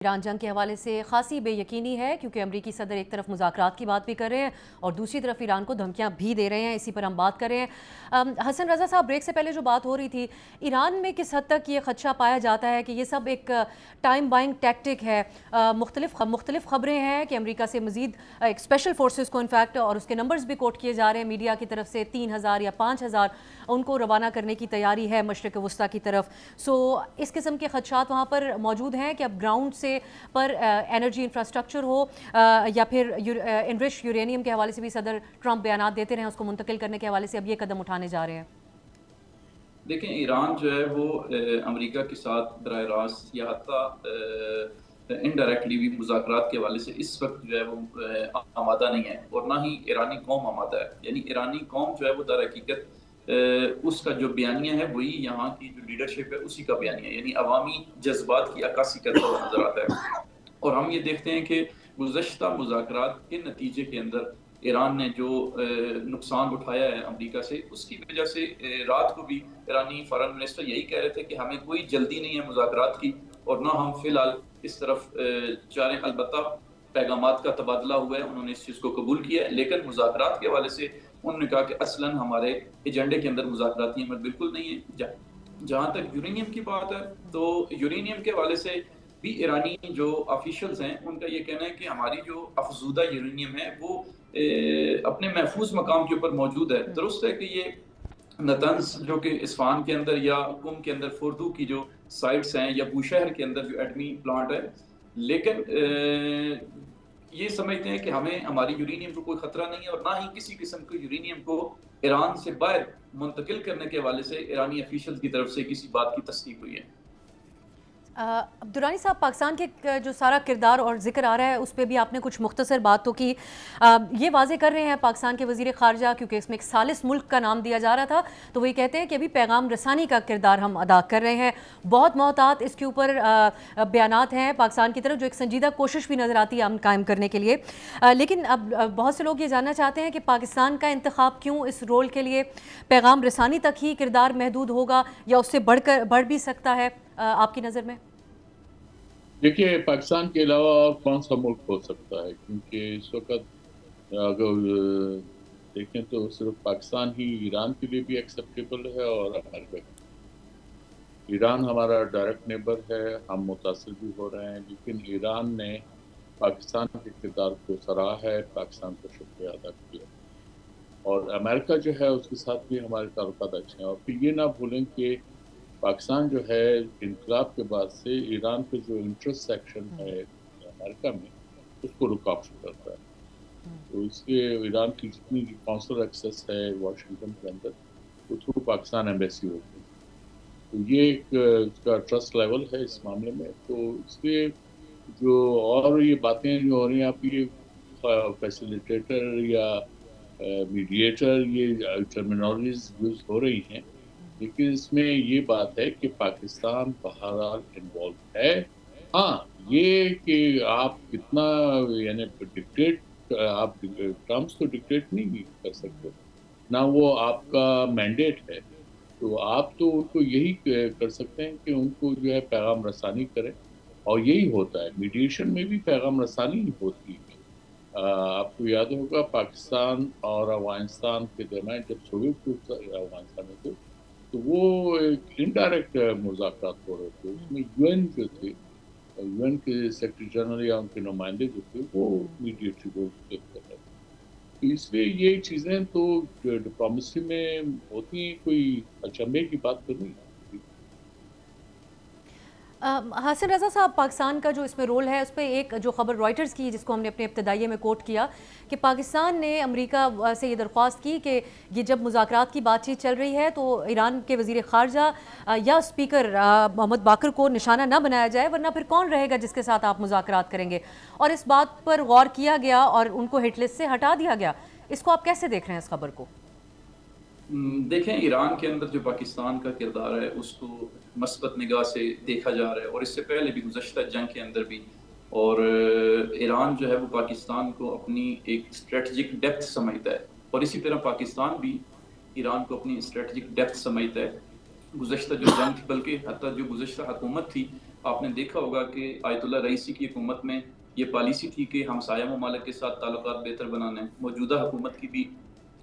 ایران جنگ کے حوالے سے خاصی بے یقینی ہے کیونکہ امریکی صدر ایک طرف مذاکرات کی بات بھی کر رہے ہیں اور دوسری طرف ایران کو دھمکیاں بھی دے رہے ہیں. اسی پر ہم بات کر رہے ہیں. حسن رضا صاحب، بریک سے پہلے جو بات ہو رہی تھی، ایران میں کس حد تک یہ خدشہ پایا جاتا ہے کہ یہ سب ایک ٹائم بائنگ ٹیکٹک ہے؟ مختلف خبریں ہیں کہ امریکہ سے مزید ایک اسپیشل فورسز کو انفیکٹ، اور اس کے نمبرز بھی کوٹ کیے جا رہے ہیں میڈیا کی طرف سے، 3000 یا 5000 ان کو روانہ کرنے کی تیاری ہے مشرق وسطیٰ کی طرف. اس قسم کے خدشات وہاں پر موجود ہیں کہ اب گراؤنڈ سے پر انرجی انفراسٹرکچر ہو یا پھر انرش یورینیم کے حوالے سے بھی صدر ٹرمپ بیانات دیتے رہے ہیں، اس کو منتقل کرنے کے حوالے سے اب یہ قدم اٹھانے جا رہے ہیں. دیکھیں، ایران جو ہے وہ امریکہ کے ساتھ براہ راست یا حتیٰ انڈائریکٹلی بھی مذاکرات کے حوالے سے اس وقت جو ہے وہ آمادہ نہیں ہے، اور نہ ہی ایرانی قوم آمادہ ہے. یعنی ایرانی قوم جو ہے وہ در حقیقت اس کا جو بیانیہ ہے وہی یہاں کی جو لیڈرشپ ہے اسی کا بیانیہ ہے، یعنی عوامی جذبات کی عکاسی کرتا ہوا نظر آتا ہے. اور ہم یہ دیکھتے ہیں کہ گزشتہ مذاکرات کے نتیجے کے اندر ایران نے جو نقصان اٹھایا ہے امریکہ سے، اس کی وجہ سے رات کو بھی ایرانی فارن منسٹر یہی کہہ رہے تھے کہ ہمیں کوئی جلدی نہیں ہے مذاکرات کی، اور نہ ہم فی الحال اس طرف جا رہے ہیں. البتہ پیغامات کا تبادلہ ہوا ہے، انہوں نے اس چیز کو قبول کیا ہے، لیکن مذاکرات کے حوالے سے انہوں نے کہا کہ اصلاً ہمارے ایجنڈے کے اندر مذاکراتی عمل بالکل نہیں ہے. جہاں تک یورینیم کی بات ہے تو یورینیم کے حوالے سے بھی ایرانی جو آفیشلز ہیں ان کا یہ کہنا ہے کہ ہماری جو افزودہ یورینیم ہے وہ اپنے محفوظ مقام کے اوپر موجود ہے. درست ہے کہ یہ نتنز جو کہ اصفہان کے اندر یا قم کے اندر فردو کی جو سائٹس ہیں یا بوشہر کے اندر جو ایٹمی پلانٹ ہے، لیکن یہ سمجھتے ہیں کہ ہمیں ہماری یورینیم کو کوئی خطرہ نہیں ہے، اور نہ ہی کسی قسم کے یورینیم کو ایران سے باہر منتقل کرنے کے حوالے سے ایرانی آفیشل کی طرف سے کسی بات کی تصدیق ہوئی ہے. عبدالرانی صاحب، پاکستان کے جو سارا کردار اور ذکر آ رہا ہے اس پہ بھی آپ نے کچھ مختصر بات تو کی. یہ واضح کر رہے ہیں پاکستان کے وزیر خارجہ، کیونکہ اس میں ایک ثالث ملک کا نام دیا جا رہا تھا، تو وہی کہتے ہیں کہ ابھی پیغام رسانی کا کردار ہم ادا کر رہے ہیں. بہت محتاط اس کے اوپر بیانات ہیں پاکستان کی طرف، جو ایک سنجیدہ کوشش بھی نظر آتی ہے امن قائم کرنے کے لیے. لیکن اب بہت سے لوگ یہ جاننا چاہتے ہیں کہ پاکستان کا انتخاب کیوں اس رول کے لیے؟ پیغام رسانی تک ہی کردار محدود ہوگا یا اس سے بڑھ بھی سکتا ہے آپ کی نظر میں؟ دیکھیے، پاکستان کے علاوہ اور کون سا ملک ہو سکتا ہے؟ کیونکہ اس وقت اگر دیکھیں تو صرف پاکستان ہی ایران کے لیے بھی ایکسیپٹیبل ہے اور امریکہ کے. ایران ہمارا ڈائریکٹ نیبر ہے، ہم متاثر بھی ہو رہے ہیں، لیکن ایران نے پاکستان کے کردار کو سراہا ہے، پاکستان کا شکریہ ادا کیا. اور امریکہ جو ہے اس کے ساتھ بھی ہمارے تعلقات اچھے ہیں. اور پھر یہ نہ بھولیں کہ پاکستان جو ہے انقلاب کے بعد سے ایران کے جو انٹرسٹ سیکشن ہے امریکہ میں اس کو رکاوٹ کرتا ہے. تو اس لیے ایران کی جتنی کونسلر ایکسیس ہے واشنگٹن کے اندر وہ تھرو پاکستان ایمبیسی ہوتی ہے. تو یہ ایک اس کا ٹرسٹ لیول ہے اس معاملے میں. تو اس لیے جو اور یہ باتیں جو ہو رہی ہیں، آپ یہ فیسیلیٹیٹر یا میڈیٹر، یہ ٹرمینالوجیز یوز ہو رہی ہیں، لیکن اس میں یہ بات ہے کہ پاکستان بہرحال انوالو ہے. ہاں، یہ کہ آپ کتنا یعنی ڈکٹیٹ، آپ ٹرمپس کو ڈکٹیٹ نہیں کر سکتے، نہ وہ آپ کا مینڈیٹ ہے. تو آپ تو ان کو یہی کر سکتے ہیں کہ ان کو جو ہے پیغام رسانی کریں، اور یہی ہوتا ہے. میڈیشن میں بھی پیغام رسانی ہی ہوتی ہے. آپ کو یاد ہوگا پاکستان اور افغانستان کے درمیان جب سوویت افغانستان میں تھے تو وہ ایک انڈائریکٹ مذاکرات ہو رہے تھے. اس میں یو این جو تھے، یو این کے سیکرٹری جنرل یا ان کے نمائندے جو تھے وہ میڈیٹری رول پلے کر رہے تھے. اس لیے یہ چیزیں تو ڈپلومیسی میں ہوتی ہیں، کوئی اچنبے کی بات تو نہیں. حسن رضا صاحب، پاکستان کا جو اس میں رول ہے اس پہ ایک جو خبر رائٹرز کی جس کو ہم نے اپنے ابتدائیے میں کوٹ کیا کہ پاکستان نے امریکہ سے یہ درخواست کی کہ یہ جب مذاکرات کی بات چیت چل رہی ہے تو ایران کے وزیر خارجہ یا اسپیکر محمد باقر کو نشانہ نہ بنایا جائے، ورنہ پھر کون رہے گا جس کے ساتھ آپ مذاکرات کریں گے. اور اس بات پر غور کیا گیا اور ان کو ہٹ لسٹ سے ہٹا دیا گیا. اس کو آپ کیسے دیکھ رہے ہیں اس خبر کو؟ دیکھیں، ایران کے اندر جو پاکستان کا کردار ہے اس کو مثبت نگاہ سے دیکھا جا رہا ہے، اور اس سے پہلے بھی گزشتہ جنگ کے اندر بھی. اور ایران جو ہے وہ پاکستان کو اپنی ایک اسٹریٹجک ڈیپتھ سمجھتا ہے، اور اسی طرح پاکستان بھی ایران کو اپنی اسٹریٹجک ڈیپتھ سمجھتا ہے. گزشتہ جو جنگ تھی، بلکہ حتیٰ جو گزشتہ حکومت تھی آپ نے دیکھا ہوگا کہ آیت اللہ رئیسی کی حکومت میں یہ پالیسی تھی کہ ہمسایہ ممالک کے ساتھ تعلقات بہتر بنانے، موجودہ حکومت کی بھی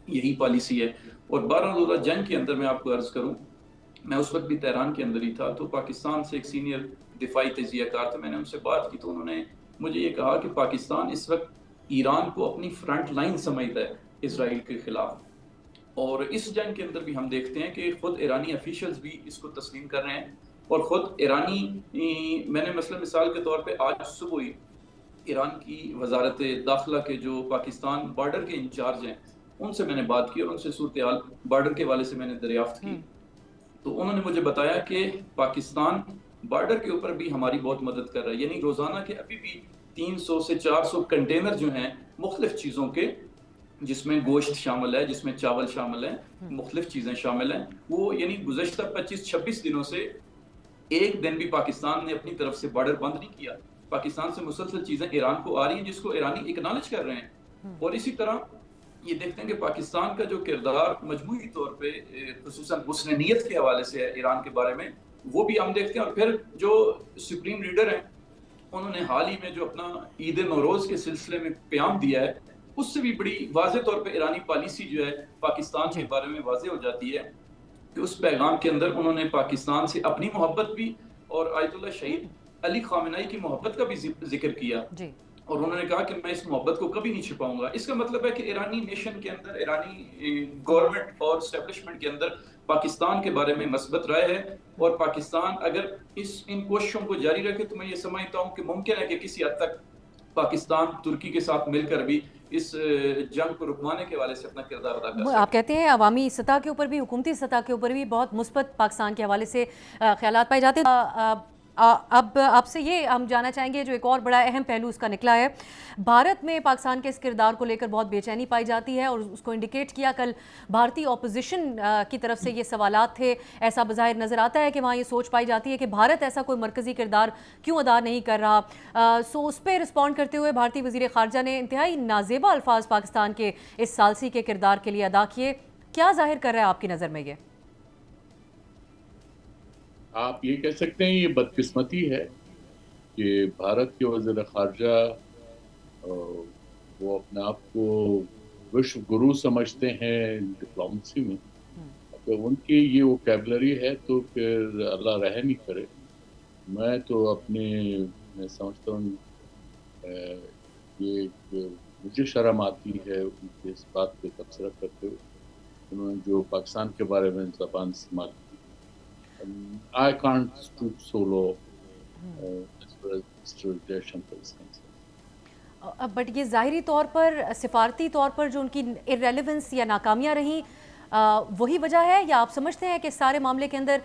یہی پالیسی ہے. اور 12 روزہ جنگ کے اندر میں آپ کو عرض کروں، میں اس وقت بھی تہران کے اندر ہی تھا، تو پاکستان سے ایک سینئر دفاعی تجزیہ کار تھے، میں نے ان سے بات کی تو انہوں نے مجھے یہ کہا کہ پاکستان اس وقت ایران کو اپنی فرنٹ لائن سمجھتا ہے اسرائیل کے خلاف. اور اس جنگ کے اندر بھی ہم دیکھتے ہیں کہ خود ایرانی افیشلز بھی اس کو تسلیم کر رہے ہیں، اور خود ایرانی میں نے مثال کے طور پہ آج صبح ہی ایران کی وزارت داخلہ کے جو پاکستان بارڈر کے انچارج ہیں ان سے میں نے بات کی اور ان سے صورتحال بارڈر کے والے سے میں نے دریافت کی. تو انہوں نے مجھے بتایا کہ پاکستان بارڈر کے اوپر بھی ہماری بہت مدد کر رہا ہے، یعنی روزانہ کے ابھی بھی 300 سے 400 کنٹینر جو ہیں مختلف چیزوں کے، جس میں گوشت شامل ہے، جس میں چاول شامل ہیں، مختلف چیزیں شامل ہیں، وہ یعنی گزشتہ 25-26 دنوں سے ایک دن بھی پاکستان نے اپنی طرف سے بارڈر بند نہیں کیا. پاکستان سے مسلسل چیزیں ایران کو آ رہی ہیں جس کو ایرانی اکنالج کر رہے ہیں. اور اسی طرح یہ دیکھتے ہیں کہ پاکستان کا جو کردار مجموعی طور پہ خصوصاً حسن نیت کے حوالے سے ہے ایران کے بارے میں، وہ بھی ہم دیکھتے ہیں. اور پھر جو سپریم لیڈر ہیں انہوں نے حال ہی میں جو اپنا عید نوروز کے سلسلے میں پیام دیا ہے، اس سے بھی بڑی واضح طور پہ ایرانی پالیسی جو ہے پاکستان کے بارے میں واضح ہو جاتی ہے کہ اس پیغام کے اندر انہوں نے پاکستان سے اپنی محبت بھی اور آیت اللہ شہید علی خامنہئی کی محبت کا بھی ذکر کیا. اور انہوں نے کہا کہ میں اس محبت کو کبھی نہیں چھپاؤں گا. اس کا مطلب ہے کہ ایرانی نیشن کے اندر، ایرانی گورنمنٹ اور اسٹیبلشمنٹ کے اندر پاکستان کے بارے میں مثبت رائے ہے. اور پاکستان اگر ان کوششوں کو جاری رکھے تو میں یہ سمجھتا ہوں کہ ممکن ہے کہ کسی حد تک پاکستان ترکی کے ساتھ مل کر بھی اس جنگ کو رکوانے کے حوالے سے اپنا کردار ادا کر سکے. آپ کہتے ہیں عوامی سطح کے اوپر بھی، حکومتی سطح کے اوپر بھی بہت مثبت پاکستان کے حوالے سے خیالات پائے جاتے ہیں. اب آپ سے یہ ہم جاننا چاہیں گے جو ایک اور بڑا اہم پہلو اس کا نکلا ہے، بھارت میں پاکستان کے اس کردار کو لے کر بہت بے چینی پائی جاتی ہے، اور اس کو انڈیکیٹ کیا کل بھارتی اپوزیشن کی طرف سے یہ سوالات تھے. ایسا بظاہر نظر آتا ہے کہ وہاں یہ سوچ پائی جاتی ہے کہ بھارت ایسا کوئی مرکزی کردار کیوں ادا نہیں کر رہا. سو اس پہ رسپونڈ کرتے ہوئے بھارتی وزیر خارجہ نے انتہائی نازیبا الفاظ پاکستان کے اس ثالثی کے کردار کے لیے ادا کیے. کیا ظاہر کر رہا ہے آپ کی نظر میں یہ؟ آپ یہ کہہ سکتے ہیں یہ بدقسمتی ہے کہ بھارت کے وزیر خارجہ وہ اپنے آپ کو وشو گرو سمجھتے ہیں ڈپلومیسی میں. اگر ان کی یہ ووکیبلری ہے تو پھر اللہ رحم ہی کرے. میں تو میں سمجھتا ہوں یہ مجھے شرم آتی ہے ان کے اس بات پہ تبصرہ کرتے ہوئے انہوں نے جو پاکستان کے بارے میں زبان استعمال کی. I can't stoop so low as far as Mr. Jaishankar is concerned. But یہ ظاہری طور پر، سفارتی طور پر جو ان کی irrelevance یا ناکامیاں رہیں وہی وجہ ہے، یا آپ سمجھتے ہیں کہ سارے معاملے کے اندر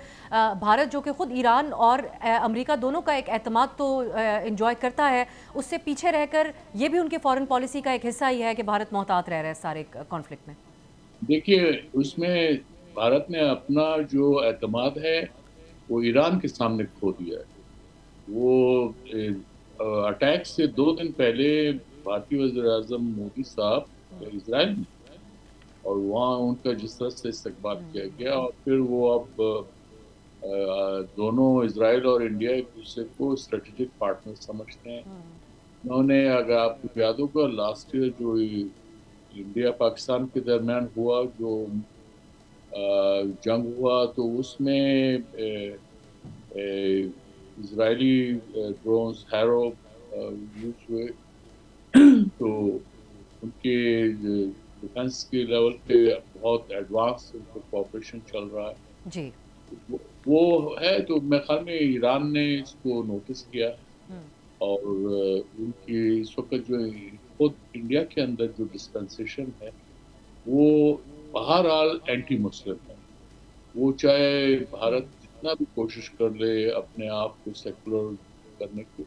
بھارت جو کہ خود ایران اور امریکہ دونوں کا ایک اعتماد تو انجوائے کرتا ہے، اس سے پیچھے رہ کر یہ بھی ان کے فورن پالیسی کا ایک حصہ ہی ہے کہ بھارت محتاط رہ رہا ہے سارے کانفلکٹ میں؟ دیکھیے اس میں بھارت نے اپنا جو اعتماد ہے وہ ایران کے سامنے کھو دیا ہے. وہ اٹیک سے 2 دن پہلے بھارتی وزیر اعظم مودی صاحب اسرائیل میں، اور وہاں ان کا جس طرح سے استقبال کیا گیا، اور پھر وہ اب دونوں اسرائیل اور انڈیا ایک دوسرے کو اسٹریٹجک پارٹنر سمجھتے ہیں. انہوں نے، اگر آپ کو یاد ہوگا لاسٹ ایئر جو انڈیا پاکستان کے درمیان ہوا، جو جنگ ہوا، تو اس میں اسرائیلی ڈرونز ہیرو یوز ہوئے. تو ان کے ڈیفنس کے لیول پہ بہت ایڈوانس ان کو کوآپریشن چل رہا ہے. جی وہ ہے. تو میرے خیال میں ایران نے اس کو نوٹس کیا، اور ان کی اس وقت جو خود انڈیا کے اندر جو ڈسپنسیشن ہے وہ بہرحال اینٹی مسلم ہے. وہ چاہے بھارت جتنا بھی کوشش کر لے اپنے آپ کو سیکولر کرنے کی،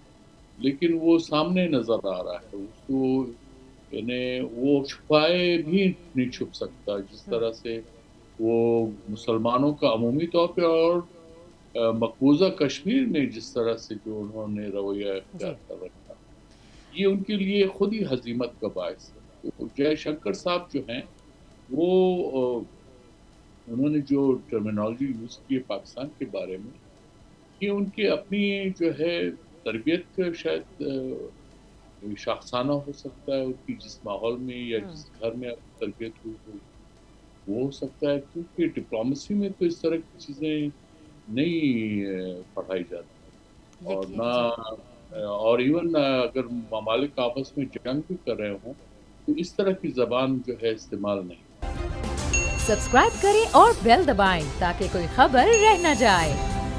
لیکن وہ سامنے نظر آ رہا ہے. اس کو یعنی وہ چھپائے بھی نہیں چھپ سکتا، جس طرح سے وہ مسلمانوں کا عمومی طور پہ اور مقبوضہ کشمیر میں جس طرح سے جو انہوں نے رویہ اختیار کر رکھا، یہ ان کے لیے خود ہی ہزیمت کا باعث ہے. تو جے شنکر صاحب جو ہیں وہ انہوں نے جو ٹرمینالوجی یوز کی ہے پاکستان کے بارے میں، یہ ان کی اپنی جو ہے تربیت کا شاید شاخسانہ ہو سکتا ہے، ان کی جس ماحول میں یا جس گھر میں آپ تربیت ہوئی وہ ہو سکتا ہے، کیونکہ ڈپلومیسی میں تو اس طرح کی چیزیں نہیں پڑھائی جاتی، اور یقینی جی نہ اور ایون اگر ممالک آپس میں جنگ بھی کر رہے ہوں تو اس طرح کی زبان جو ہے استعمال نہیں۔ سبسکرائب کریں اور بیل دبائیں تاکہ کوئی خبر رہ نہ جائے۔